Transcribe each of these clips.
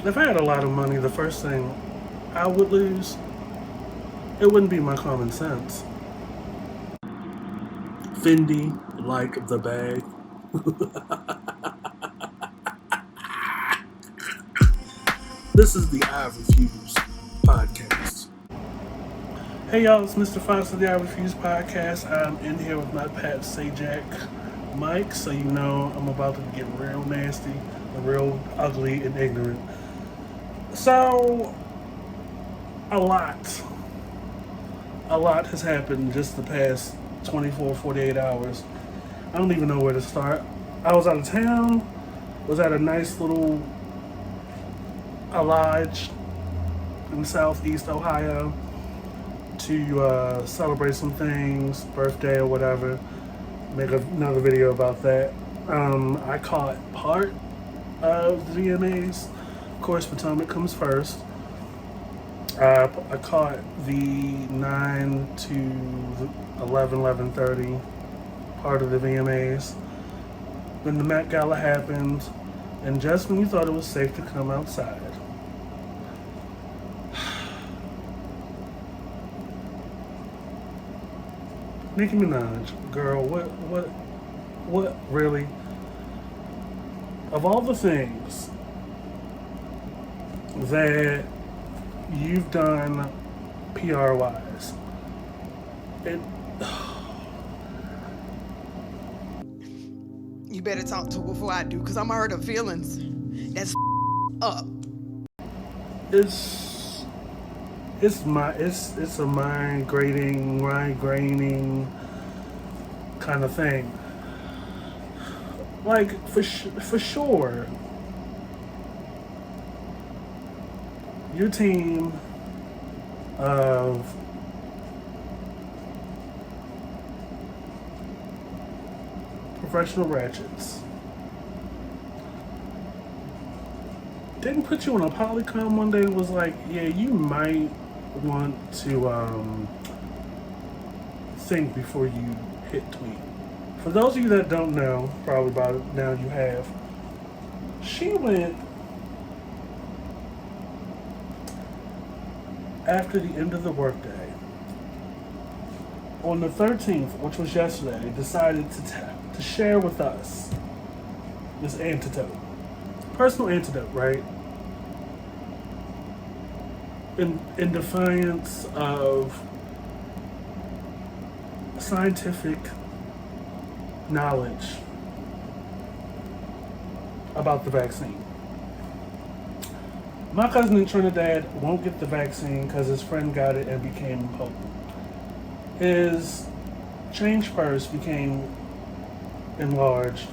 If I had a lot of money, the first thing I would lose, it wouldn't be my common sense. Fendi, like the bag. This is the I Refuse podcast. Hey y'all, it's Mr. Fox of the I Refuse podcast. I'm in here with my Pat Sajak Mike, so you know I'm about to get real nasty, and real ugly, and ignorant. So, a lot. A lot has happened just the past 24, 48 hours. I don't even know where to start. I was out of town, was at a nice little lodge in southeast Ohio to celebrate some things, birthday or whatever. Make another video about that. I caught part of the VMAs. Of course, Potomac comes first. I caught the 9 to 11:30 part of the VMAs. Then the MET Gala happened, and just when you thought it was safe to come outside, Nicki Minaj, girl, what really? Of all the things that you've done PR wise, it. You better talk to her before I do, because I'm hurt her feelings. That's up. It's a mind graining kind of thing. Like for sure, your team of professional ratchets didn't put you on a polycom one day and was like, yeah, you might want to think before you hit tweet. For those of you that don't know, probably by now you have, she went after the end of the workday on the 13th, which was yesterday, decided to share with us this antidote. Personal antidote, right? In defiance of scientific knowledge about the vaccine. My cousin in Trinidad won't get the vaccine because his friend got it and became impotent. His change purse became enlarged.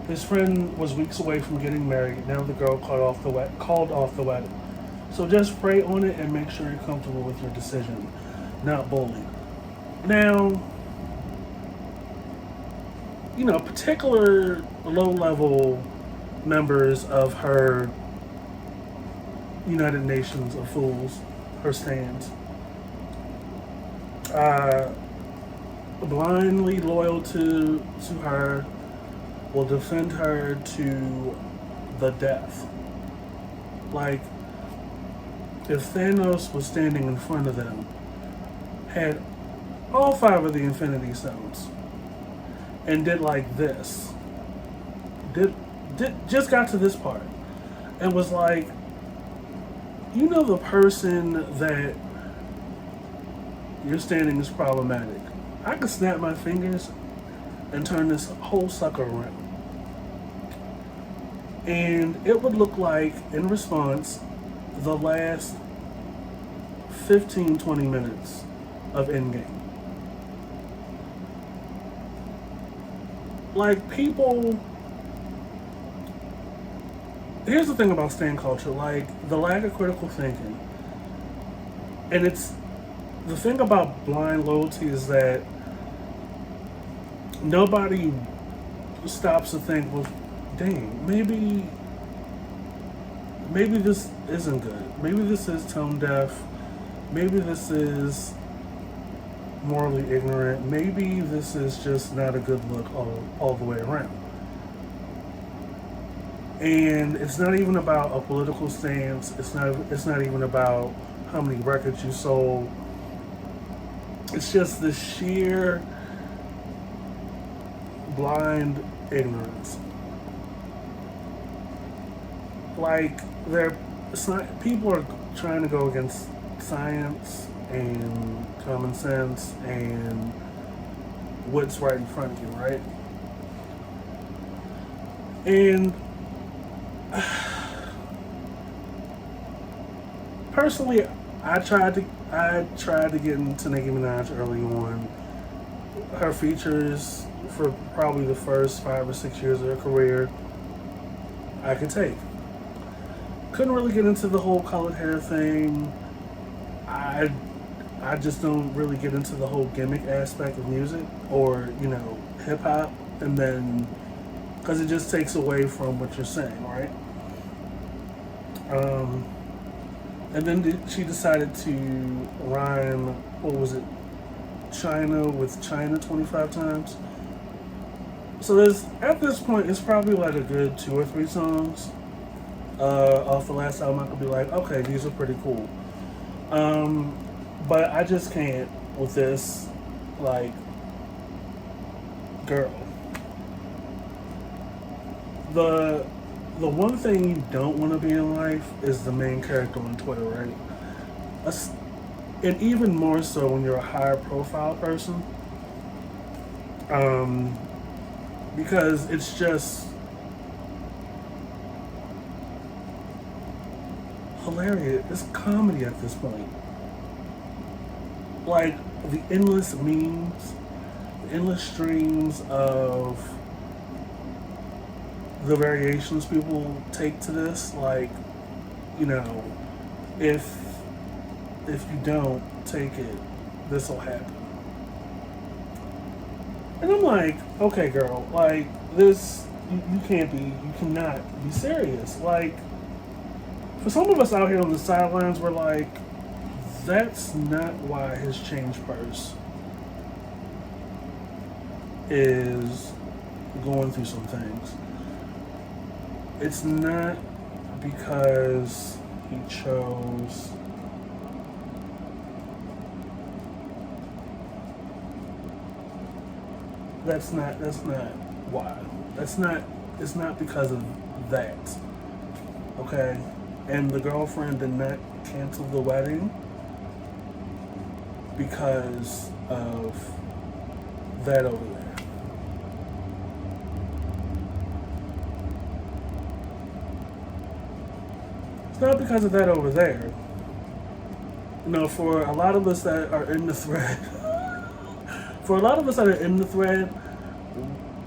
His friend was weeks away from getting married. Now the girl called off the wedding. So just pray on it and make sure you're comfortable with your decision, not bully. Now, you know, particular low-level members of her United Nations of Fools, her stands, blindly loyal to her, will defend her to the death. Like, if Thanos was standing in front of them, had all 5 of the Infinity Stones, and did like this, just got to this part, and was like, you know, the person that you're standing is problematic. I could snap my fingers and turn this whole sucker around. And it would look like, in response, the last 15-20 minutes of Endgame. Like, people... Here's the thing about stan culture, like, the lack of critical thinking. And it's... The thing about blind loyalty is that nobody stops to think, well, dang, maybe this isn't good. Maybe this is tone deaf. Maybe this is morally ignorant. Maybe this is just not a good look all the way around. And it's not even about a political stance. It's not even about how many records you sold. It's just the sheer blind ignorance. Like people are trying to go against science and common sense and what's right in front of you, right? And personally, I tried to get into Nicki Minaj early on. Her features for probably the first 5 or 6 years of her career, I could take. Couldn't really get into the whole colored hair thing. I just don't really get into the whole gimmick aspect of music or hip hop, and then because it just takes away from what you're saying, right? And then she decided to rhyme, what was it, China with China 25 times. So at this point, it's probably like a good 2 or 3 songs off the last album. I could be like, okay, these are pretty cool. But I just can't with this, like, girl. The one thing you don't want to be in life is the main character on Twitter, right? And even more so when you're a higher profile person. Because it's just hilarious. It's comedy at this point. Like, the endless memes, the endless streams of the variations people take to this, like, if you don't take it, this will happen. And I'm like, okay, girl, like, this, you cannot be serious. Like, for some of us out here on the sidelines, we're like, that's not why his change purse is going through some things. It's not because he chose that's not why. It's not because of that. Okay? And the girlfriend did not cancel the wedding because of that over there. Not because of that over there. For a lot of us that are in the thread,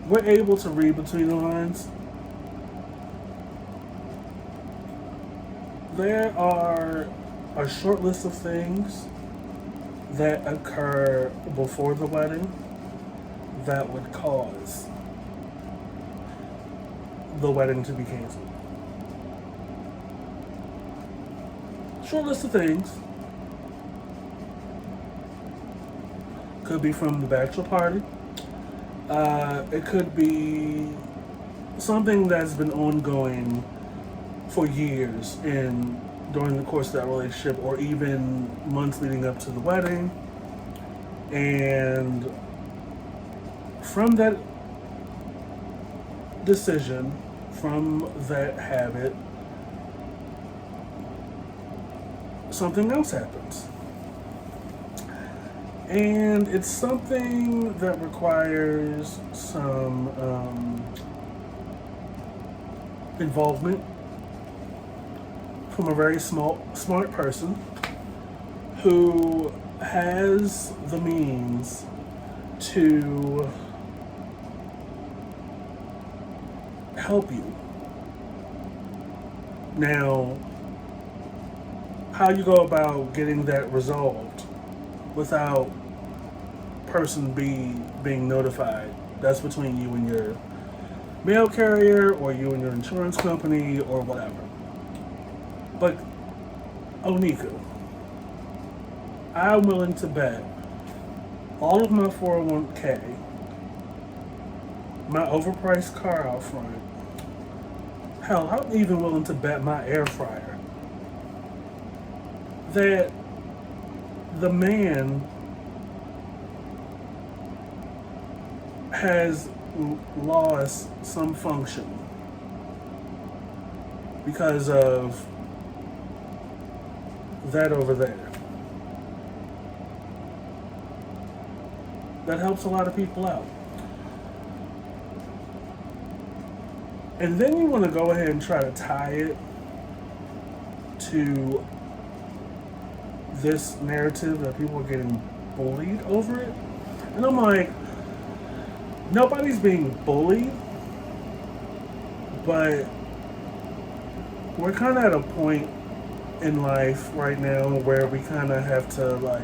we're able to read between the lines. There are a short list of things that occur before the wedding that would cause the wedding to be canceled. Short list of things. Could be from the bachelor party. It could be something that's been ongoing for years and during the course of that relationship, or even months leading up to the wedding. And from that decision, from that habit, something else happens. And it's something that requires some involvement from a very smart person who has the means to help you. Now, how you go about getting that resolved without person B being notified, that's between you and your mail carrier or you and your insurance company or whatever. But, Onika, I'm willing to bet all of my 401k, my overpriced car out front, Hell, I'm even willing to bet my air fryer that the man has lost some function because of that over there. That helps a lot of people out. And then you want to go ahead and try to tie it to this narrative that people are getting bullied over it. And I'm like, nobody's being bullied, but we're kind of at a point in life right now where we kind of have to like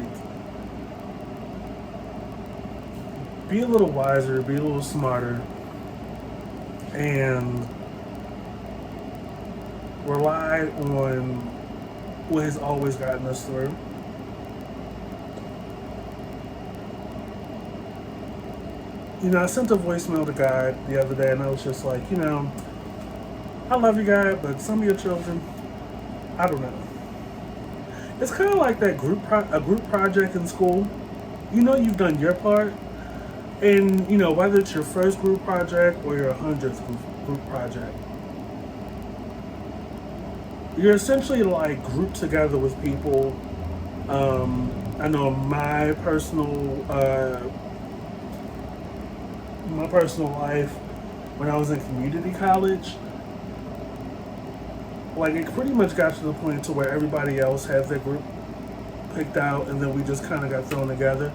be a little wiser, be a little smarter, and rely on what has always gotten us through. You know, I sent a voicemail to God the other day, and I was just like, you know, I love you, God, but some of your children, I don't know. It's kind of like that a group project in school. You know, you've done your part, and you know whether it's your first group project or your 100th group project, you're essentially like grouped together with people. I know my personal life when I was in community college, like it pretty much got to the point to where everybody else had their group picked out and then we just kind of got thrown together.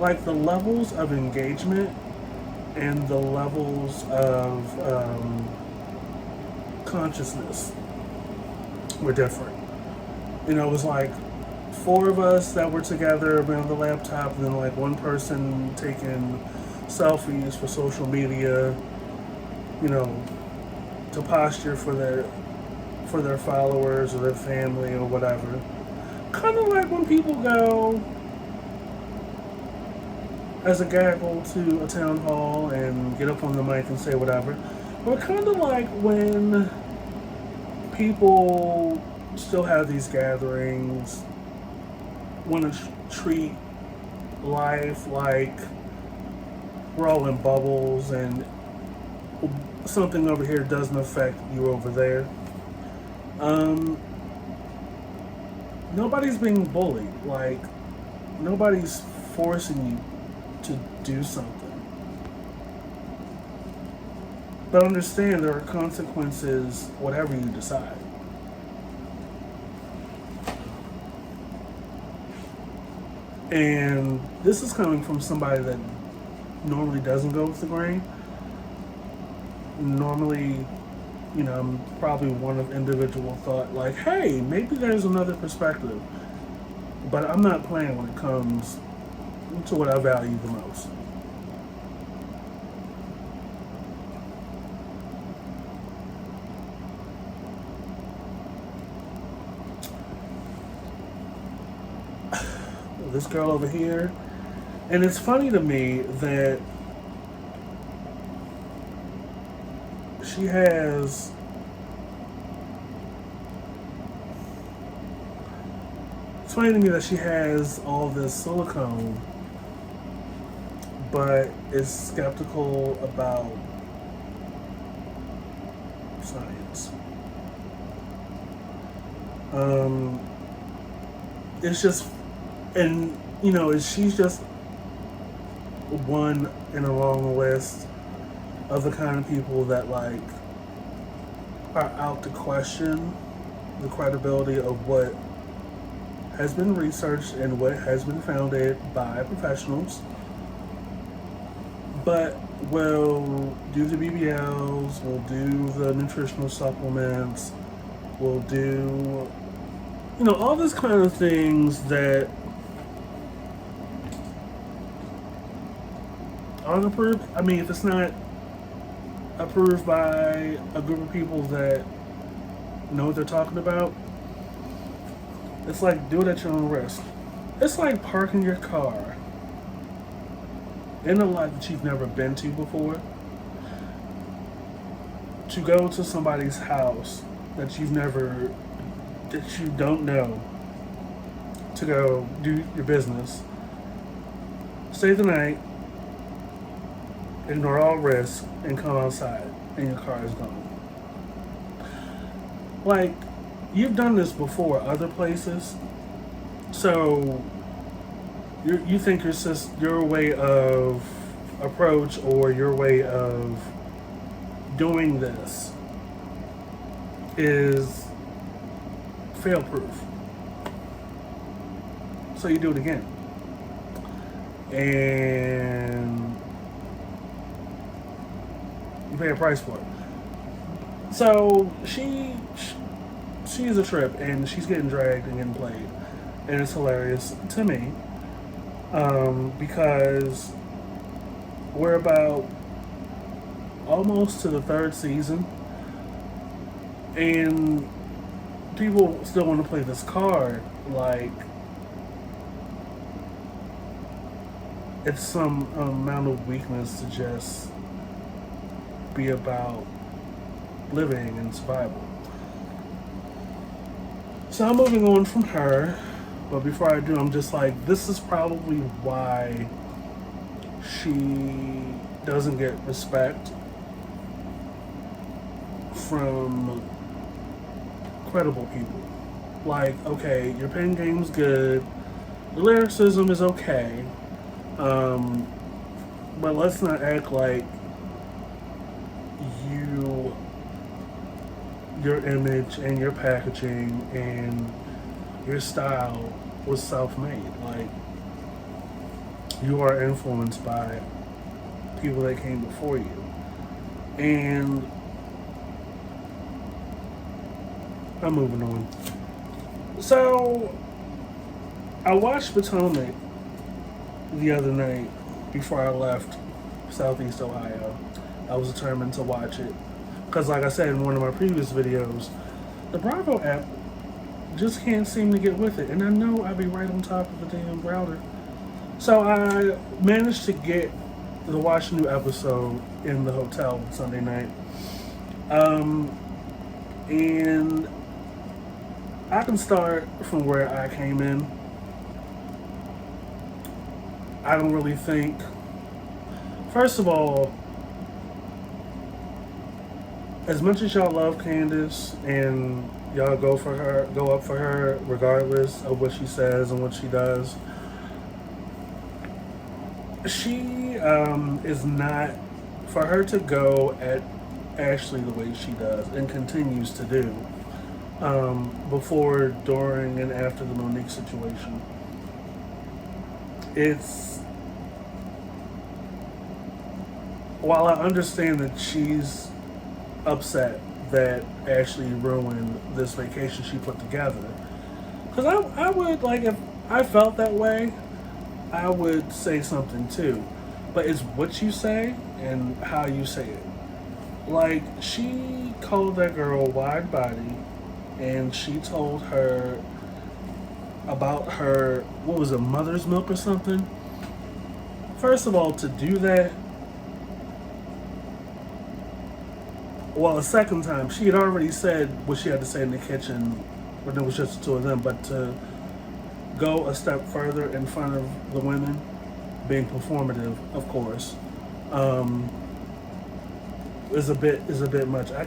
Like the levels of engagement and the levels of consciousness were different. You know, it was like 4 of us that were together around the laptop, and then like one person taking selfies for social media, you know, to posture for their followers or their family or whatever. Kind of like when people go as a gaggle to a town hall and get up on the mic and say whatever. Or kind of like when people still have these gatherings, want to treat life like we're all in bubbles and something over here doesn't affect you over there. Nobody's being bullied. Like, nobody's forcing you to do something. But understand there are consequences whatever you decide. And this is coming from somebody that normally doesn't go with the grain. Normally, you know, I'm probably one of individual thought like, hey, maybe there's another perspective. But I'm not playing when it comes to what I value the most. This girl over here, and it's funny to me that she has it's funny to me that she has all this silicone but is skeptical about science. It's just, and you know, she's just one in a long list of the kind of people that like are out to question the credibility of what has been researched and what has been founded by professionals, but will do the BBLs, will do the nutritional supplements, will do, you know, all these kind of things that aren't approved. I mean, if it's not approved by a group of people that know what they're talking about, it's like, do it at your own risk. It's like parking your car in a lot that you've never been to before to go to somebody's house that you don't know, to go do your business, stay the night, ignore all risk, and come outside and your car is gone. Like, you've done this before other places, so you think your way of approach or your way of doing this is fail proof. So you do it again. And you pay a price for it. So she's a trip, and she's getting dragged and getting played. And it's hilarious to me. Because we're about almost to the third season, and people still want to play this card like it's some amount of weakness to just be about living and survival. So I'm moving on from her, but before I do, I'm just like, this is probably why she doesn't get respect from credible people. Like, okay, your pen game's good, the lyricism is okay, but let's not act like your image and your packaging and your style was self-made. Like, you are influenced by people that came before you. And I'm moving on. So, I watched Potomac the other night before I left Southeast Ohio. I was determined to watch it. Because like I said in one of my previous videos, the Bravo app just can't seem to get with it. And I know I'd be right on top of the damn router. So I managed to watch a new episode in the hotel Sunday night. And I can start from where I came in. I don't really think, first of all, as much as y'all love Candiace and y'all go up for her regardless of what she says and what she does, she is not, for her to go at Ashley the way she does and continues to do, before, during, and after the Monique situation, while I understand that she's upset that Ashley ruined this vacation she put together, because I would, like, if I felt that way, I would say something too. But it's what you say and how you say it. Like, she called that girl wide body, and she told her about her, what was it, mother's milk or something? First of all, to do that, well, a second time, she had already said what she had to say in the kitchen when it was just the two of them, but to go a step further in front of the women, being performative, of course, is a bit much. I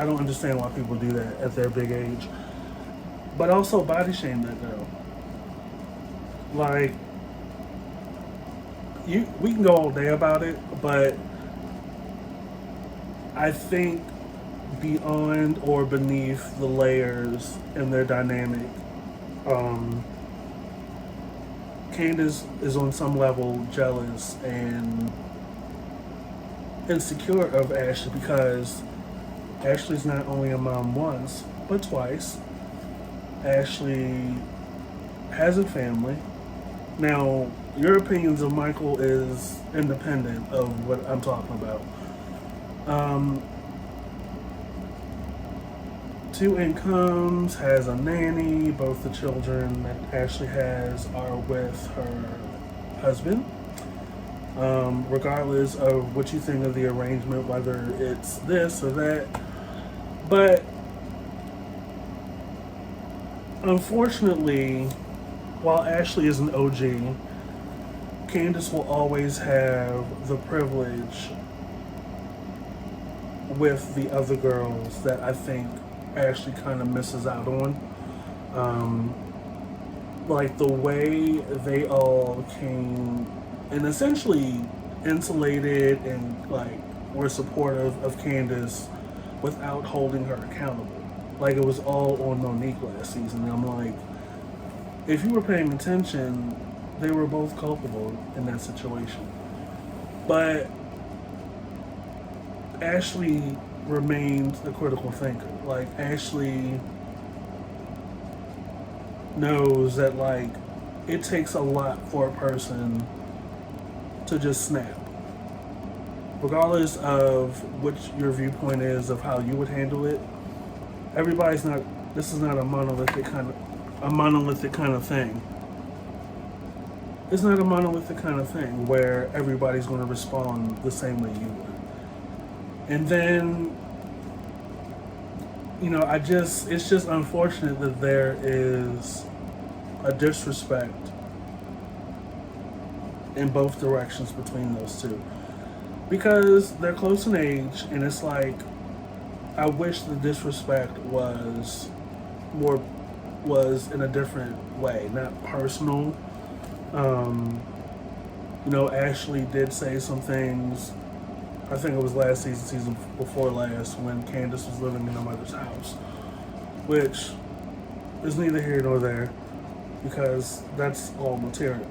don't understand why people do that at their big age. But also body shame that girl. Like, we can go all day about it, but I think beyond or beneath the layers in their dynamic, Candiace is on some level jealous and insecure of Ashley, because Ashley's not only a mom once, but twice. Ashley has a family. Now, your opinions of Michael is independent of what I'm talking about. 2 incomes, has a nanny. Both the children that Ashley has are with her husband. regardless of what you think of the arrangement, whether it's this or that. But unfortunately, while Ashley is an OG, Candiace will always have the privilege with the other girls that I think Ashley kind of misses out on. Like the way they all came and essentially insulated and like were supportive of Candiace without holding her accountable. Like it was all on Monique last season. And I'm like, if you were paying attention, they were both culpable in that situation. But Ashley remains a critical thinker. Like Ashley knows that like it takes a lot for a person to just snap. Regardless of what your viewpoint is of how you would handle it, everybody's not this is not a monolithic kind of thing. It's not a monolithic kind of thing where everybody's going to respond the same way you would. And then, it's just unfortunate that there is a disrespect in both directions between those two. Because they're close in age, and it's like, I wish the disrespect was in a different way, not personal. Ashley did say some things, I think it was last season before last, when Candiace was living in her mother's house, which is neither here nor there because that's all material.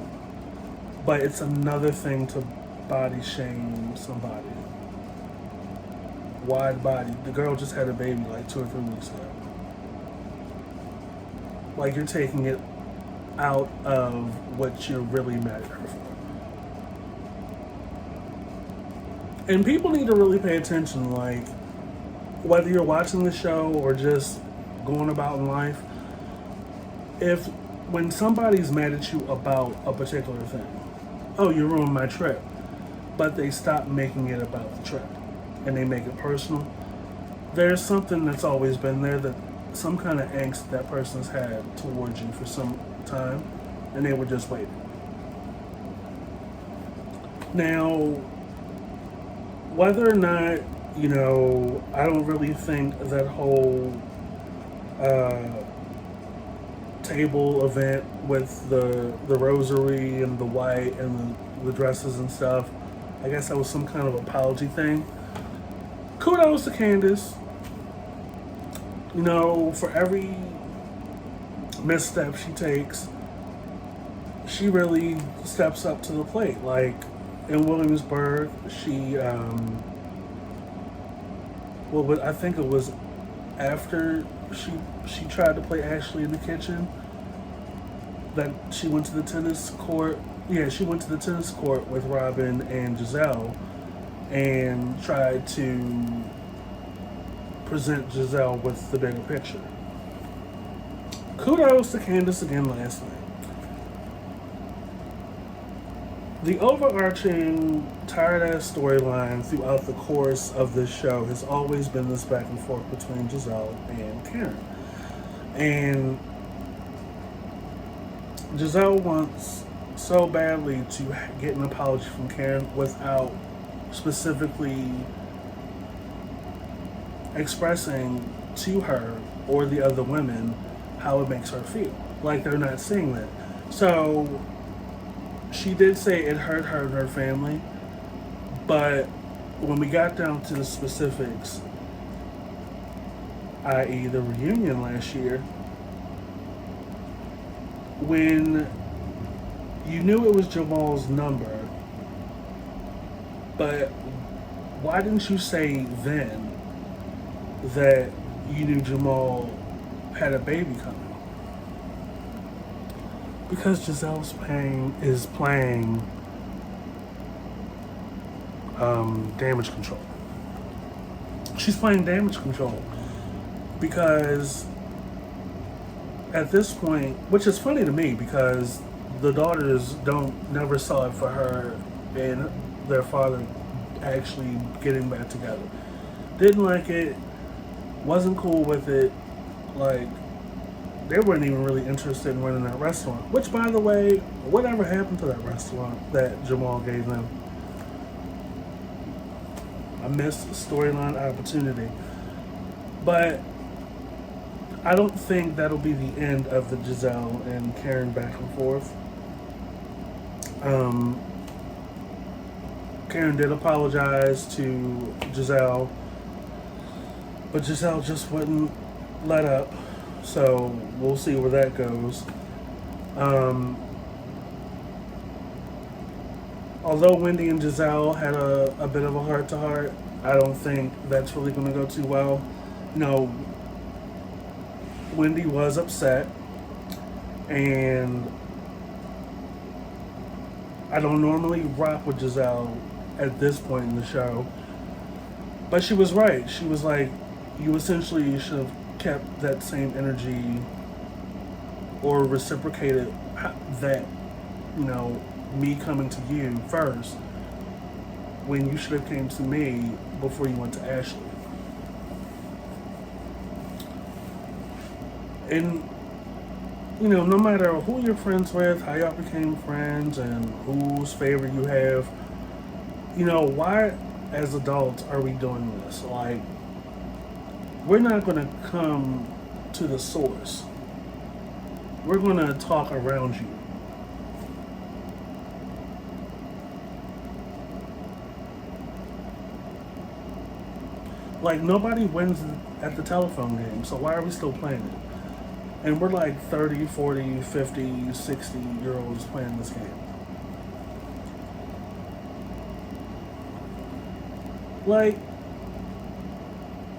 But it's another thing to body shame somebody. Wide body. The girl just had a baby like 2 or 3 weeks ago. Like you're taking it out of what you're really mad at her for. And people need to really pay attention, like, whether you're watching the show or just going about in life, when somebody's mad at you about a particular thing, oh, you ruined my trip, but they stop making it about the trip and they make it personal, there's something that's always been there, that some kind of angst that person's had towards you for some time, and they were just waiting. Now, whether or not, I don't really think that whole table event with the rosary and the white and the dresses and stuff, I guess that was some kind of apology thing. Kudos to Candiace. For every misstep she takes, she really steps up to the plate. Like, in Williamsburg, she, I think it was after she tried to play Ashley in the kitchen, that she went to the tennis court. Yeah, she went to the tennis court with Robin and Giselle and tried to present Giselle with the bigger picture. Kudos to Candiace again last night. The overarching tired-ass storyline throughout the course of this show has always been this back and forth between Giselle and Karen. And Giselle wants so badly to get an apology from Karen without specifically expressing to her or the other women how it makes her feel. Like they're not seeing that. So she did say it hurt her and her family, but when we got down to the specifics, i.e. the reunion last year, when you knew it was Jamal's number, but why didn't you say then that you knew Jamal had a baby coming? Because Giselle's playing damage control. She's playing damage control because at this point, which is funny to me because the daughters never saw it for her and their father actually getting back together. Didn't like it, wasn't cool with it. Like, they weren't even really interested in running that restaurant. Which, by the way, whatever happened to that restaurant that Jamal gave them? A missed storyline opportunity. But I don't think that'll be the end of the Giselle and Karen back and forth. Karen did apologize to Giselle, but Giselle just wouldn't let up. So we'll see where that goes. Although Wendy and Giselle had a bit of a heart-to-heart, I don't think that's really going to go too well. No, Wendy was upset, and I don't normally rock with Giselle at this point in the show, but she was right. She was like, you essentially should have kept that same energy or reciprocated that, me coming to you first when you should have came to me before you went to Ashley. And no matter who you're friends with, how y'all became friends, and whose favor you have, why as adults are we doing this? Like, we're not going to come to the source. We're going to talk around you. Like, nobody wins at the telephone game, so why are we still playing it? And we're like 30, 40, 50, 60 year olds playing this game. Like,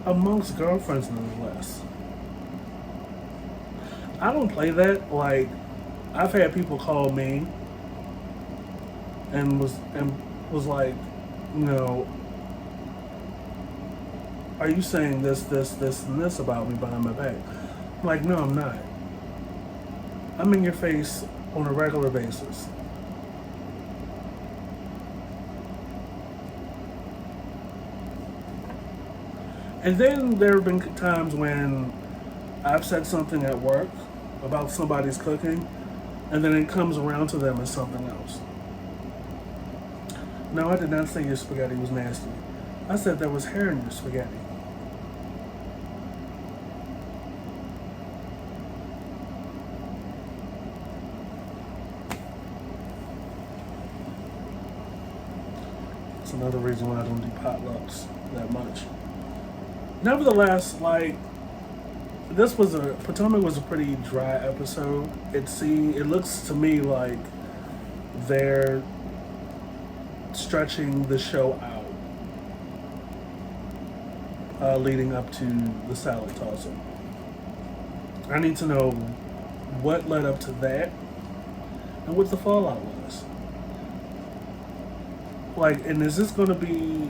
amongst girlfriends, nonetheless. I don't play that. Like, I've had people call me and was like, are you saying this, and this about me behind my back? I'm like, no, I'm not. I'm in your face on a regular basis. And then there have been times when I've said something at work about somebody's cooking, and then it comes around to them as something else. No, I did not say your spaghetti was nasty. I said there was hair in your spaghetti. It's another reason why I don't do potlucks that much. Nevertheless, like, Potomac was a pretty dry episode. It looks to me like they're stretching the show out, leading up to the salad tosser. I need to know what led up to that and what the fallout was. Like, and is this going to be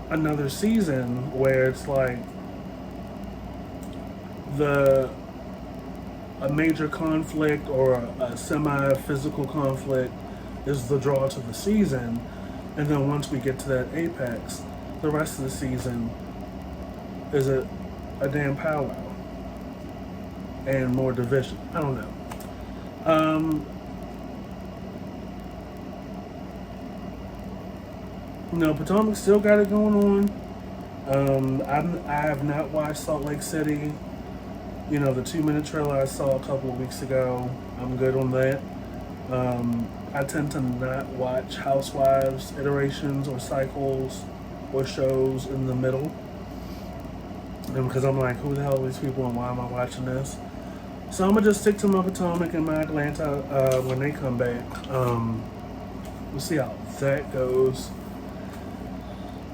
another season where it's like a major conflict or a semi-physical conflict is the draw to the season, and then once we get to that apex, the rest of the season is a damn powwow and more division. I don't know. Potomac still got it going on. I have not watched Salt Lake City. The 2-minute trailer I saw a couple of weeks ago. I'm good on that. I tend to not watch Housewives iterations or cycles or shows in the middle. Because I'm like, who the hell are these people and why am I watching this? So I'm going to just stick to my Potomac and my Atlanta when they come back. We'll see how that goes.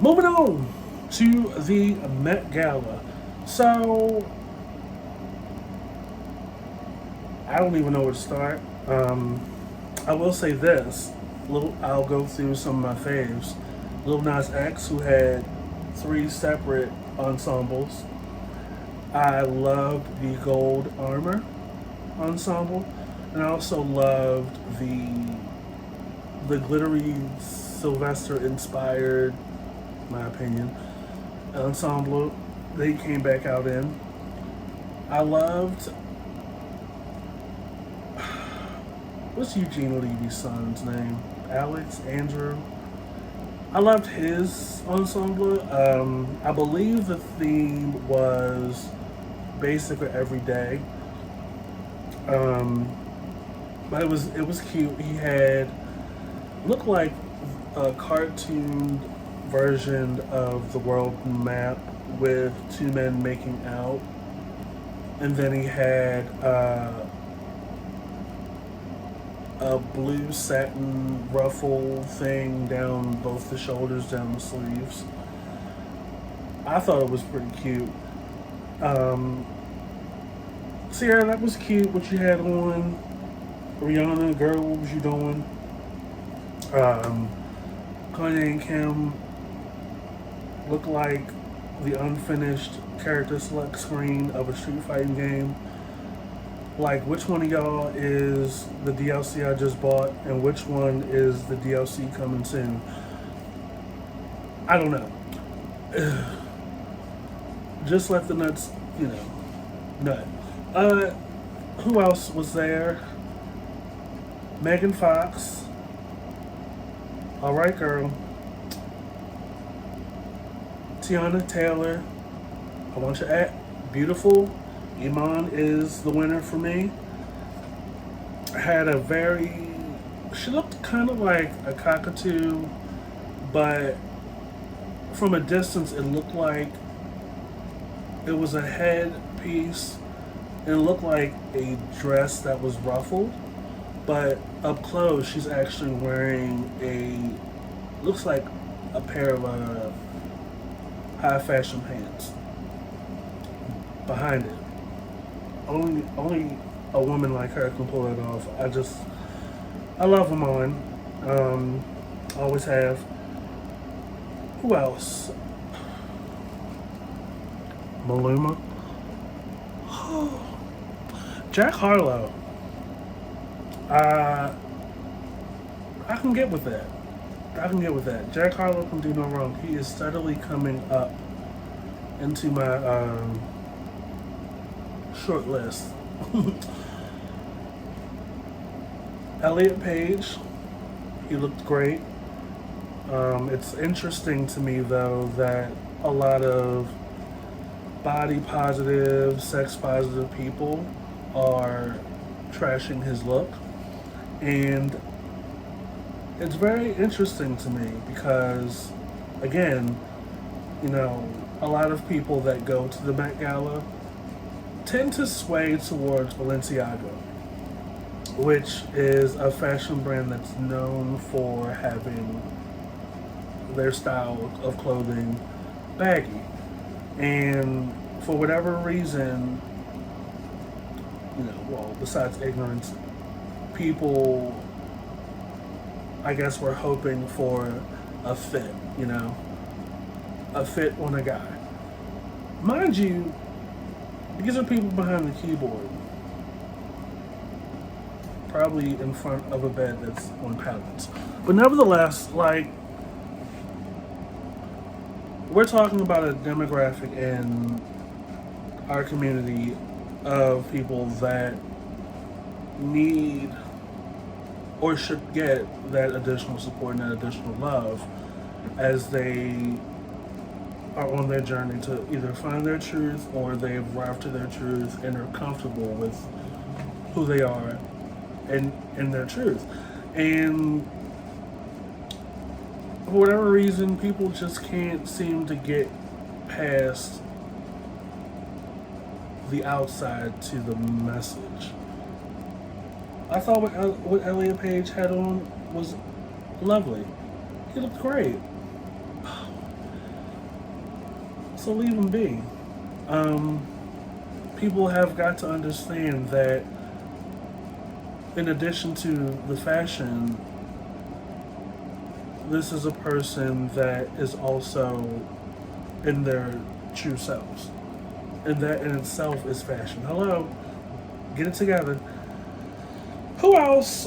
Moving on to the Met Gala. So, I don't even know where to start. I will say this. I'll go through some of my faves. Lil Nas X, who had 3 separate ensembles. I loved the Gold Armor ensemble. And I also loved the the glittery Sylvester inspired, my opinion, ensemble they came back out in. I loved, what's Eugene Levy's son's name? Alex, Andrew. I loved his ensemble. I believe the theme was basically every day. But it was cute. He had looked like a cartoon version of the world map with two men making out, and then he had a blue satin ruffle thing down both the shoulders, down the sleeves. I thought it was pretty cute. Sierra, that was cute what you had on. Rihanna, girl, what was you doing? Kanye and Kim look like the unfinished character select screen of a street fighting game. Like, which one of y'all is the DLC I just bought, and which one is the DLC coming soon? I don't know. Just let the nuts, nut. Who else was there? Megan Fox. All right, girl. Tiana Taylor. I want you at beautiful. Iman is the winner for me. Had a she looked kind of like a cockatoo, but from a distance it looked like it was a headpiece. It looked like a dress that was ruffled, but up close she's actually wearing looks like a pair of high fashion pants behind it. Only a woman like her can pull it off. I love Iman. Always have. Who else? Maluma. Jack Harlow. I can get with that. Jack Harlow can do no wrong. He is steadily coming up into my short list. Elliot Page, he looked great. It's interesting to me though that a lot of body positive, sex positive people are trashing his look, and it's very interesting to me because, again, a lot of people that go to the Met Gala tend to sway towards Balenciaga, which is a fashion brand that's known for having their style of clothing baggy. And for whatever reason, besides ignorance, people, I guess, were hoping for a fit, a fit on a guy. Mind you, these are people behind the keyboard, probably in front of a bed that's on pallets. But nevertheless, we're talking about a demographic in our community of people that need or should get that additional support and that additional love as they are on their journey to either find their truth or they've arrived to their truth and are comfortable with who they are and their truth. And for whatever reason, people just can't seem to get past the outside to the message. I thought what Elliot Page had on was lovely. He looked great. So leave him be. People have got to understand that in addition to the fashion, this is a person that is also in their true selves. And that in itself is fashion. Hello. Get it together. Who else?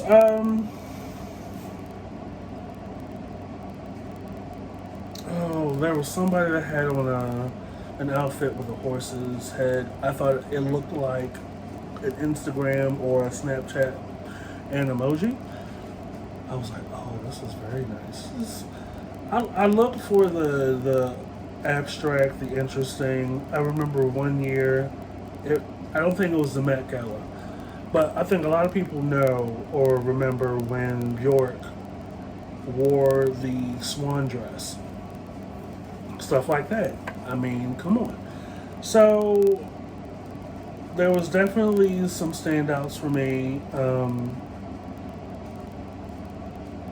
there was somebody that had on an outfit with a horse's head. I thought it looked like an Instagram or a Snapchat an emoji. I was like, oh, this is very nice. I looked for the abstract, the interesting. I remember one year, I don't think it was the Met Gala, but I think a lot of people know or remember when Bjork wore the swan dress. Stuff like that. I mean, come on. So there was definitely some standouts for me.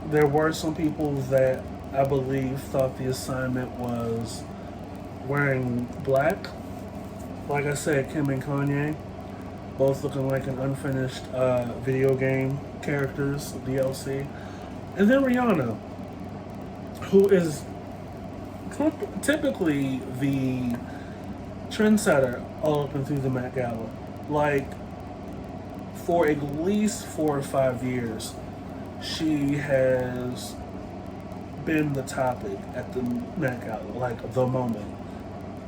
There were some people that I believe thought the assignment was wearing black. Like I said, Kim and Kanye, both looking like an unfinished video game characters, DLC. And then Rihanna, who is typically the trendsetter all up and through the Met Gala. Like, for at least 4 or 5 years, she has been the topic at the Met Gala, like the moment.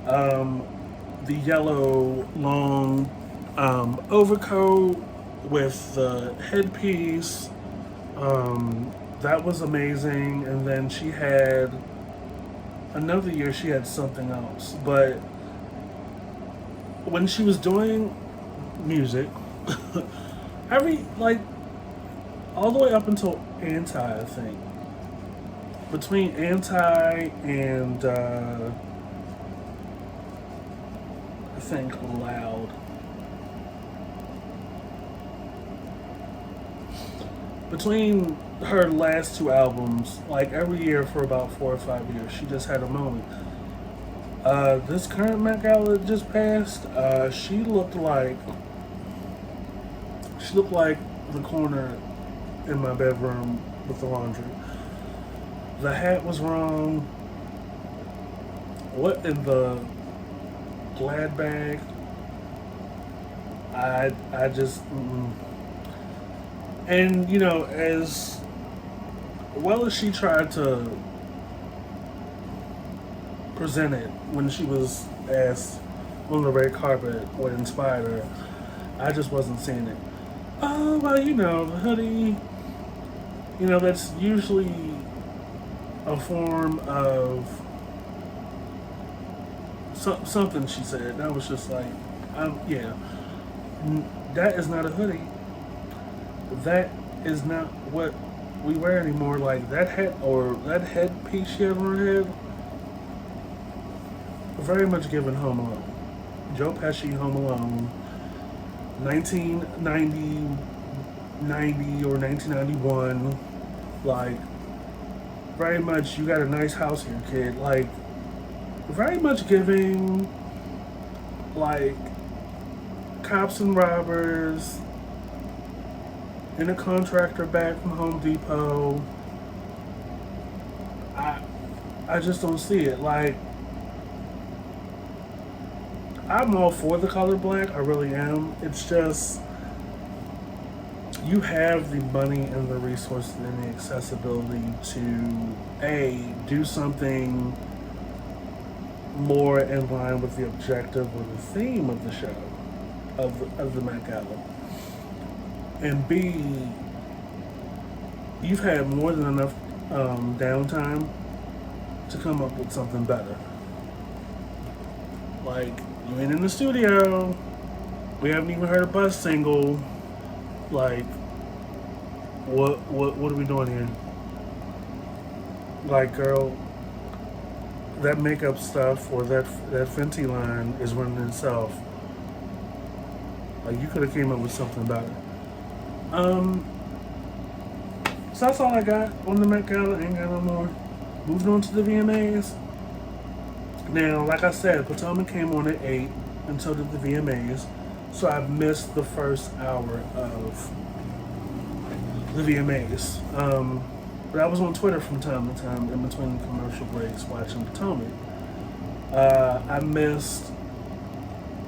The yellow long overcoat with the headpiece, that was amazing. And then she had another year she had something else, but when she was doing music, all the way up until Anti, I think. Between Anti and I think Loud. Between her last 2 albums, like every year for about 4 or 5 years, she just had a moment. This current Met Gala that just passed, she looked like the corner in my bedroom with the laundry. The hat was wrong. What in the glad bag? I just and you know, as well as she tried to present it when she was asked on the red carpet what inspired her, I just wasn't seeing it. Oh, well, you know, the hoodie, you know, that's usually a form of something she said. That was just like, yeah, that is not a hoodie. That is not what we wear anymore. Like, that hat or that headpiece she had on her head, very much given Home Alone. Joe Pesci, Home Alone, 1990 or 1991. Like, very much, you got a nice house here, kid. Like, very much giving, like, cops and robbers in a contractor bag from Home Depot. I just don't see it. Like, I'm all for the color black, I really am. It's just, you have the money and the resources and the accessibility to do something more in line with the objective or the theme of the show, of the Met Gala, and B, you've had more than enough downtime to come up with something better. Like, you ain't in the studio. We haven't even heard a Buzz single. Like, what are we doing here? Like, girl, that makeup stuff or that Fenty line is running itself. Like, you could have came up with something better. So that's all I got on the Met Gala. Ain't got no more. Moving on to the VMAs. Now, like I said, Potomac came on at 8, and so did the VMAs. So I missed the first hour of the VMAs. But I was on Twitter from time to time in between commercial breaks watching Potomac. I missed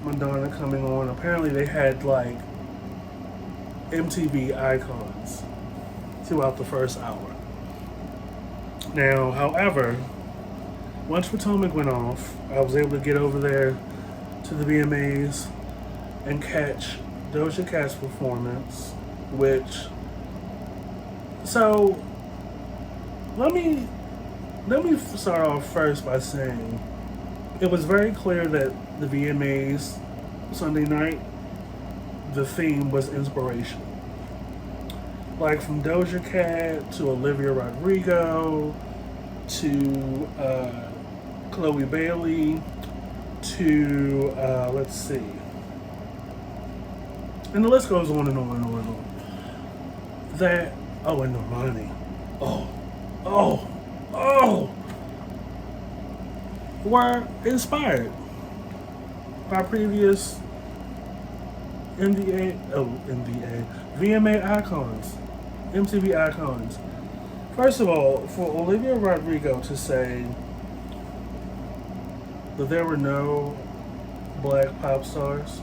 Madonna coming on. Apparently they had like MTV icons throughout the first hour. Now, however, once Potomac went off, I was able to get over there to the VMAs and catch Doja Cat's performance, which, so let me start off first by saying it was very clear that the VMAs Sunday night, the theme was inspiration. Like from Doja Cat to Olivia Rodrigo to Chloe Bailey to let's see, and the list goes on and on and on and on. That and Normani, were inspired by previous VMA icons, MTV icons. First of all, for Olivia Rodrigo to say that there were no black pop stars,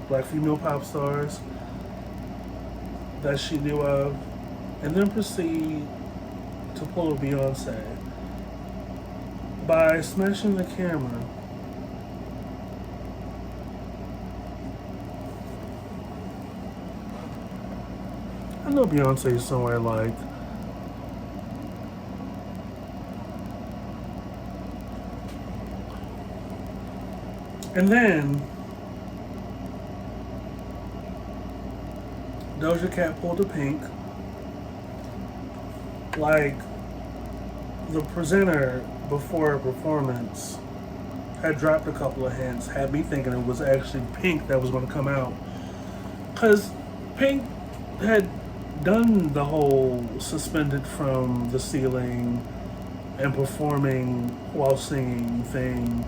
black female pop stars that she knew of, and then proceed to pull a Beyonce by smashing the camera. I know Beyonce is somewhere like and then Doja Cat pulled a Pink. Like the presenter before a performance had dropped a couple of hints, had me thinking it was actually Pink that was going to come out. Because Pink had done the whole suspended from the ceiling and performing while singing thing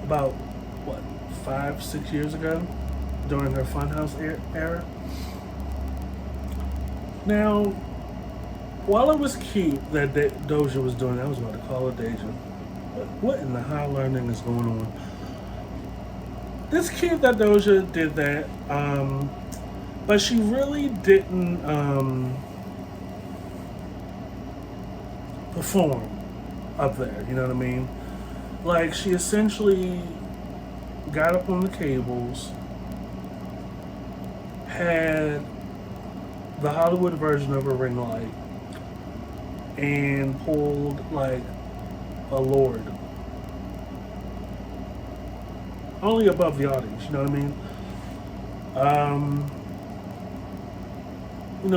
about, 5-6 years ago during her Funhouse era. Now, while it was cute that Doja was doing that, I was about to call her Deja. What in the high learning is going on? It's cute that Doja did that, but she really didn't perform up there, you know what I mean? Like, she essentially got up on the cables, had the Hollywood version of a ring light, and pulled like a lord. Only above the audience, you know what I mean?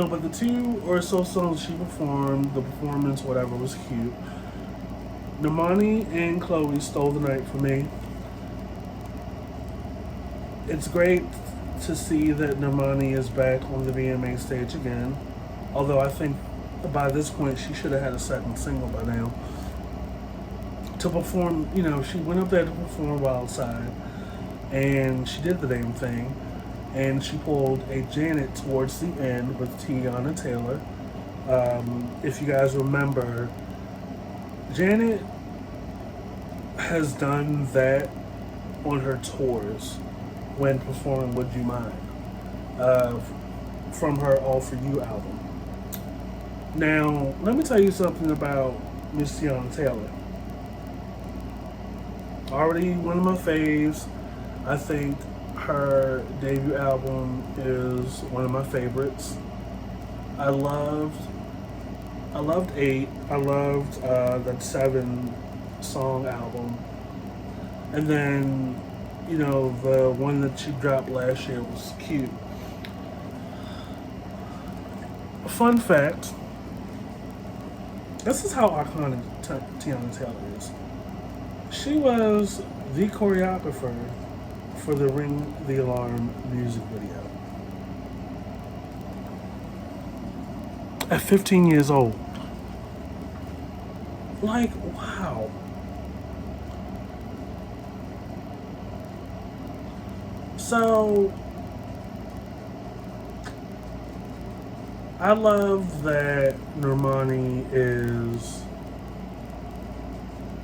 But the 2 or so songs she performed, the performance, whatever, was cute. Normani and Chloe stole the night for me. It's great to see that Normani is back on the VMA stage again. Although I think by this point she should have had a second single by now. To perform, she went up there to perform Wild Side. And she did the damn thing. And she pulled a Janet towards the end with Tiana Taylor. If you guys remember, Janet has done that on her tours when performing Would You Mind from her All For You album. Now, let me tell you something about Miss Tiana Taylor. Already one of my faves. I think her debut album is one of my favorites. I loved 8. I loved that 7-song album. And then, the one that she dropped last year was cute. Fun fact, this is how iconic Tiana Taylor is. She was the choreographer for the Ring the Alarm music video. At 15 years old. Like, wow. So, I love that Normani is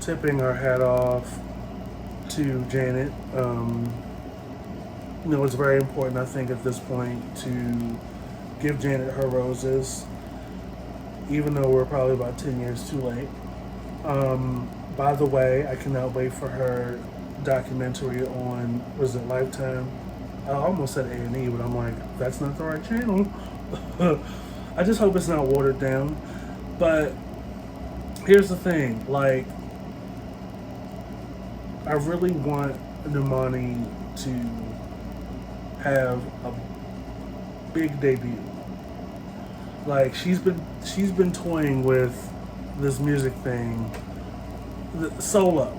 tipping her hat off to Janet. It's very important, I think, at this point to give Janet her roses, even though we're probably about 10 years too late. By the way, I cannot wait for her documentary on, was it Lifetime? I almost said A&E, but I'm like, that's not the right channel. I just hope it's not watered down. But here's the thing, like, I really want Normani to have a big debut. Like, she's been toying with this music thing solo.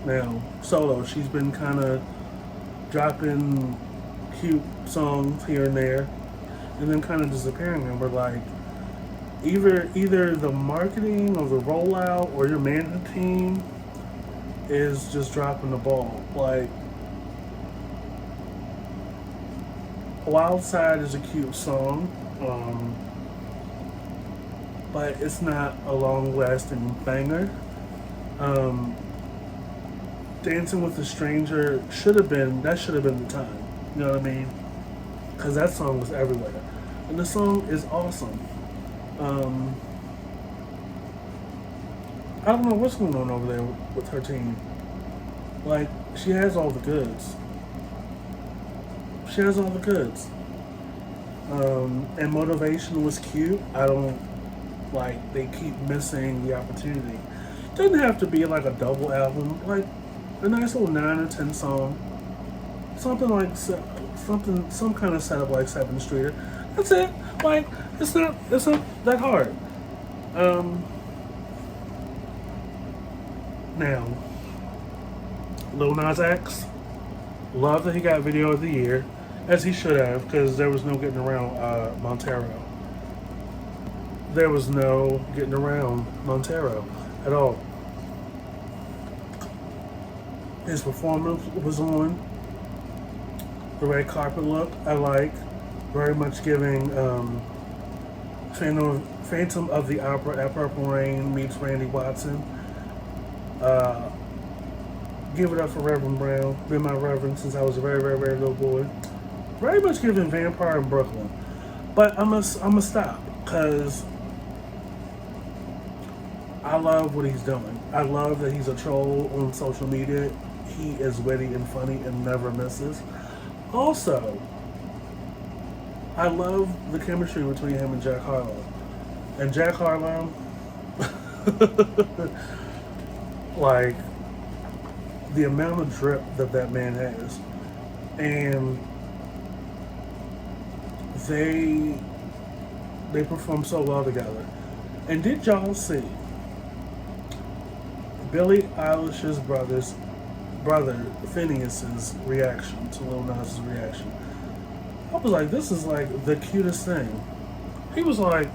Now, solo, she's been kind of dropping cute songs here and there, and then kind of disappearing. And we're like, either the marketing or the rollout or your management team is just dropping the ball. Like, Wild Side is a cute song, but it's not a long-lasting banger. Dancing with a Stranger should have been the time. You know what I mean? Because that song was everywhere, and the song is awesome. I don't know what's going on over there with her team. Like, she has all the goods. She has all the goods. And Motivation was cute. I don't like, they keep missing the opportunity. Doesn't have to be like a double album. Like a nice little 9 or 10 song. Something like some kind of setup like 7th Streeter. That's it. Like, it's not that hard. Now, Lil Nas X, love that he got Video of the Year, as he should have, because there was no getting around Montero. There was no getting around Montero at all. His performance was on. The red carpet look, I like. Very much giving Phantom of the Opera at Purple Rain meets Randy Watson. Give it up for Reverend Brown. Been my reverend since I was a very, very, very little boy. Very much giving Vampire in Brooklyn. But I'm gonna stop, because I love what he's doing. I love that he's a troll on social media. He is witty and funny and never misses. Also, I love the chemistry between him and Jack Harlow. And Jack Harlow, like, the amount of drip that man has. And they perform so well together. And did y'all see Billie Eilish's brother Phineas's reaction to Lil Nas's reaction? I was like, this is like the cutest thing. He was like,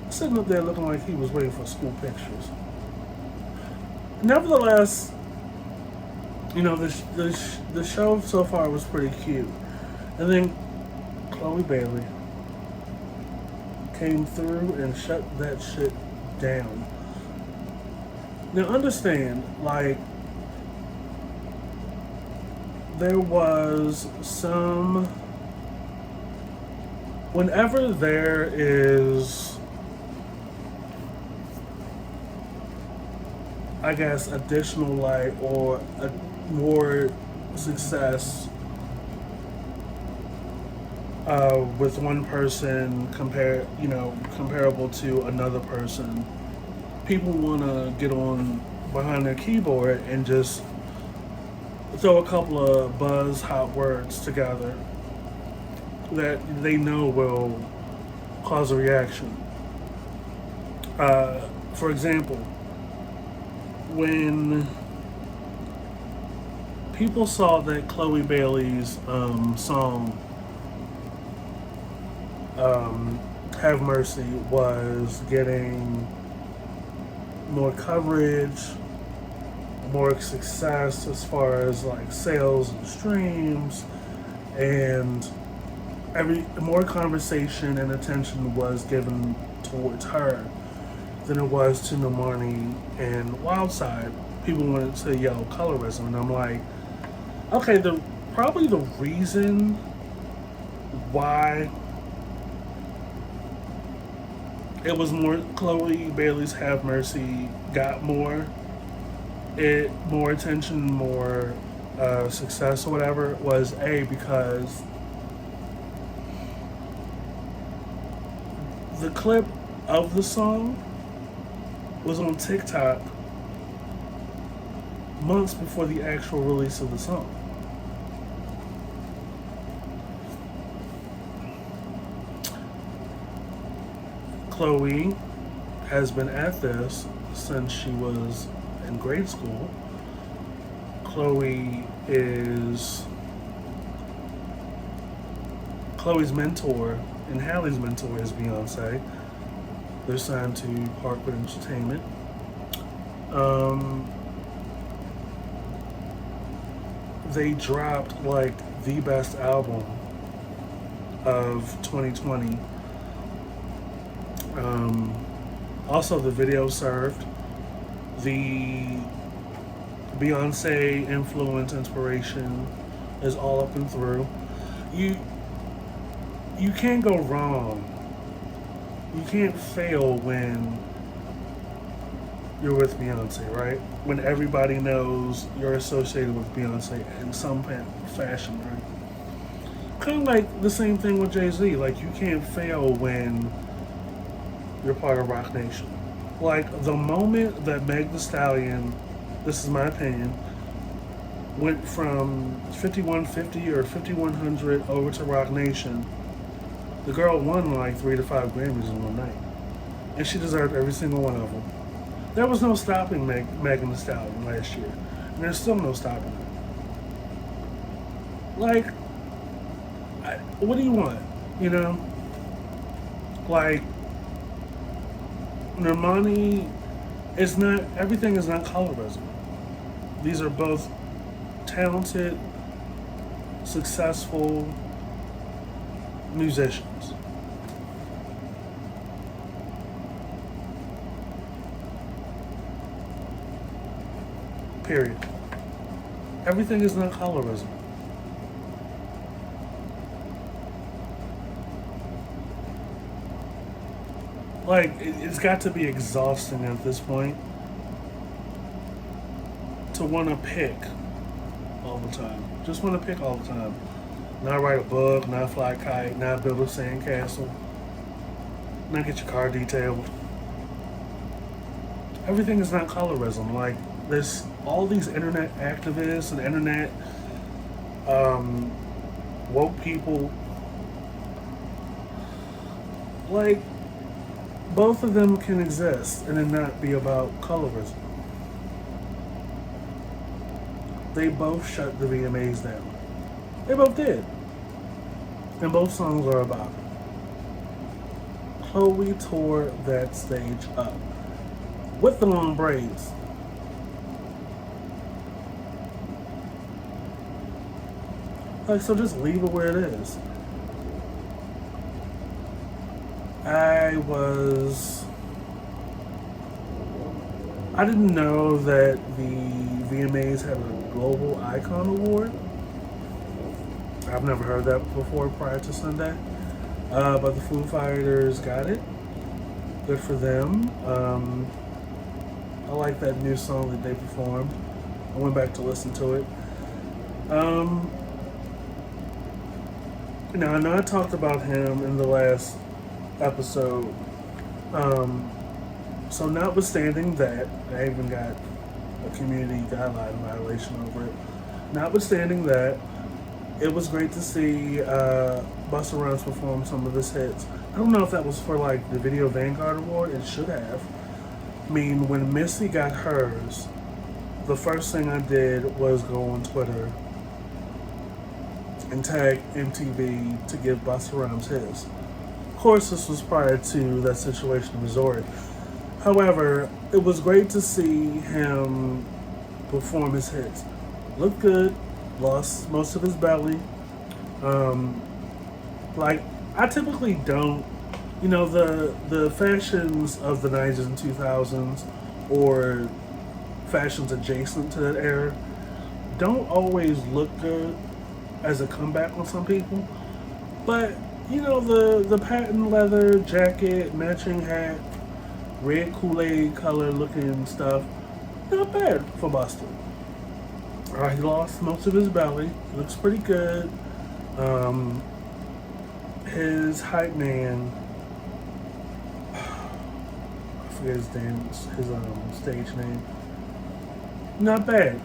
sitting up there looking like he was waiting for school pictures. Nevertheless, you know, the show so far was pretty cute. And then Chloe Bailey came through and shut that shit down. Now understand, like, there was some, whenever there is, I guess, additional light or more success with one person comparable to another person, people want to get on behind their keyboard and just throw a couple of buzz hot words together that they know will cause a reaction. For example, when people saw that Chloe Bailey's song Have Mercy was getting more coverage, more success as far as like sales and streams, and more conversation and attention was given towards her, than it was to Normani and Wildside. People wanted to yell colorism, and I'm like, okay, probably the reason why it was more Chloe Bailey's Have Mercy got more attention, more success or whatever was because the clip of the song was on TikTok months before the actual release of the song. Chloe has been at this since she was in grade school. Chloe's mentor and Hallie's mentor is Beyonce. They're signed to Parkwood Entertainment. They dropped like the best album of 2020. Also, the video served. The Beyonce influence, inspiration is all up and through. You can't go wrong. You can't fail when you're with Beyonce, right? When everybody knows you're associated with Beyonce in some fashion, right? Kind of like the same thing with Jay-Z. Like, you can't fail when you're part of Roc Nation. Like, the moment that Meg Thee Stallion, this is my opinion, went from 5150 or 5100 over to Roc Nation, the girl won like 3 to 5 Grammys in one night. And she deserved every single one of them. There was no stopping Megan Thee Stallion last year. And there's still no stopping her. Like, what do you want? You know? Like, Normani is not, everything is not colorism. These are both talented, successful musicians. Period. Everything is not colorism. Like, it's got to be exhausting at this point to want to pick all the time. Just want to pick all the time. Not write a book, not fly a kite, not build a sandcastle, not get your car detailed. Everything is not colorism. Like, there's all these internet activists and internet woke people. Like, both of them can exist and it not be about colorism. They both shut the VMAs down. They both did. And both songs are about it. Chloe tore that stage up with the long braids. Like, so just leave it where it is. I didn't know that the VMAs had a Global Icon Award. I've never heard that before prior to Sunday. But the Foo Fighters got it. Good for them. I like that new song that they performed. I went back to listen to it. Now, I know I talked about him in the last episode. So notwithstanding that, I even got a community guideline violation over it. Notwithstanding that, it was great to see Busta Rhymes perform some of his hits. I don't know if that was for like the Video Vanguard Award. It should have. I mean, when Missy got hers, the first thing I did was go on Twitter and tag MTV to give Busta Rhymes his. Of course, this was prior to that situation resort. However, it was great to see him perform his hits. Looked good, lost most of his belly. Like, I typically don't you know, the fashions of the 90s and 2000s, or fashions adjacent to that era, don't always look good as a comeback on some people. But you know, the patent leather jacket, matching hat, red Kool-Aid color looking stuff, not bad for Busta. He lost most of his belly. Looks pretty good. His hype man, I forget his name, his stage name. Not bad.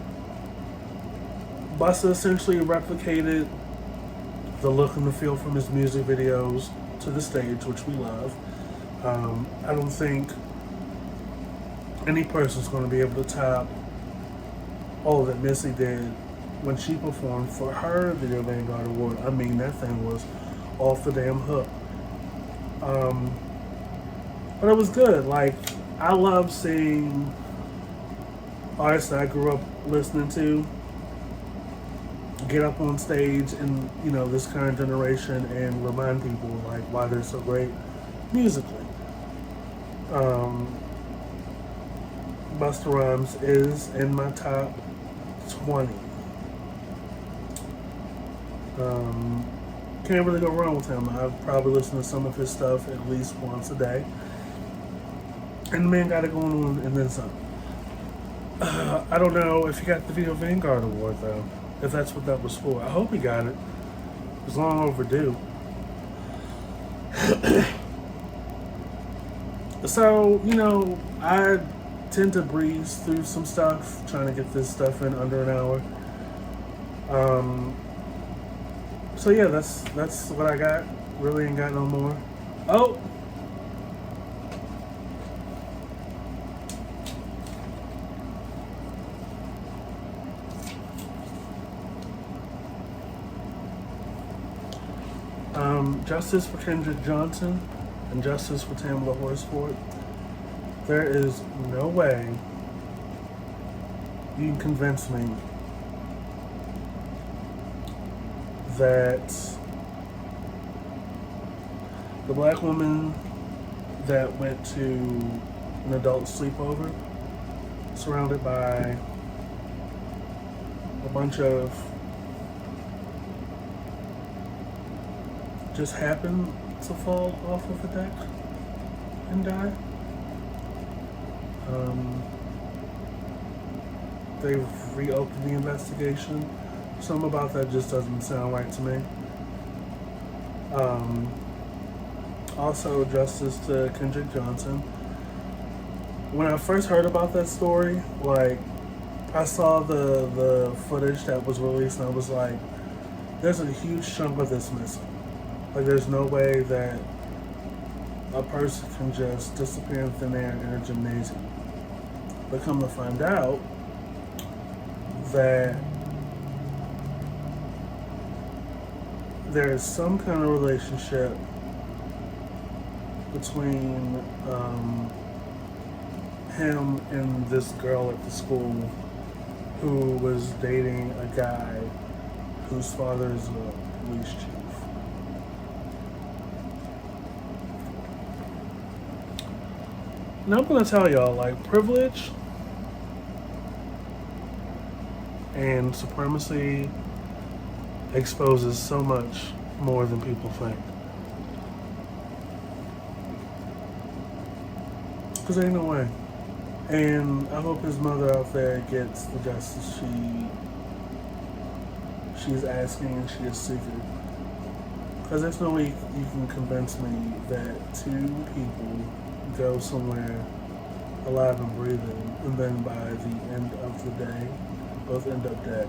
Busta essentially replicated the look and the feel from his music videos to the stage, which we love. I don't think any person's going to be able to top all that Missy did when she performed for her Video Vanguard Award. I mean, that thing was off the damn hook. But it was good. Like, I love seeing artists that I grew up listening to get up on stage in, you know, this current generation and remind people like why they're so great musically. Busta Rhymes is in my top 20. Can't really go wrong with him. I've probably listened to some of his stuff at least once a day. And the man got it going on and then some. I don't know if he got the Video Vanguard Award though, if that's what that was for. I hope he got it. It was long overdue. So, you know, I tend to breeze through some stuff, trying to get this stuff in under an hour. So yeah, that's what I got. Really ain't got no more. Oh! Justice for Kendrick Johnson and justice for Tamla Horsford. There is no way you can convince me that the black woman that went to an adult sleepover surrounded by a bunch of just happened to fall off of a deck and die. They've reopened the investigation. Something about that just doesn't sound right to me. Also, justice to Kendrick Johnson. When I first heard about that story, like, I saw the footage that was released and I was like, there's a huge chunk of this missing. Like, there's no way that a person can just disappear in thin air in a gymnasium. But come to find out that there is some kind of relationship between him and this girl at the school who was dating a guy whose father is a police chief. Now I'm gonna tell y'all, like, privilege and supremacy exposes so much more than people think. Because ain't no way. And I hope his mother out there gets the justice she's asking and she is seeking. Because there's no way you can convince me that two people go somewhere alive and breathing, and then by the end of the day, both end up dead.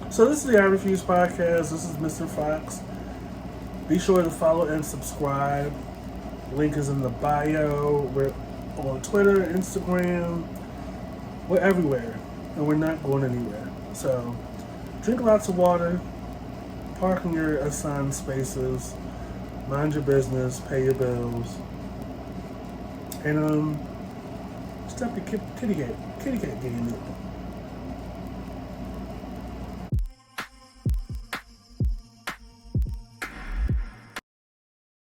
So this is the I Refuse podcast. This is Mr. Fox. Be sure to follow and subscribe. Link is in the bio. We're on Twitter, Instagram. We're everywhere, and we're not going anywhere. So drink lots of water, park in your assigned spaces, mind your business, pay your bills, and stop your kitty cat game.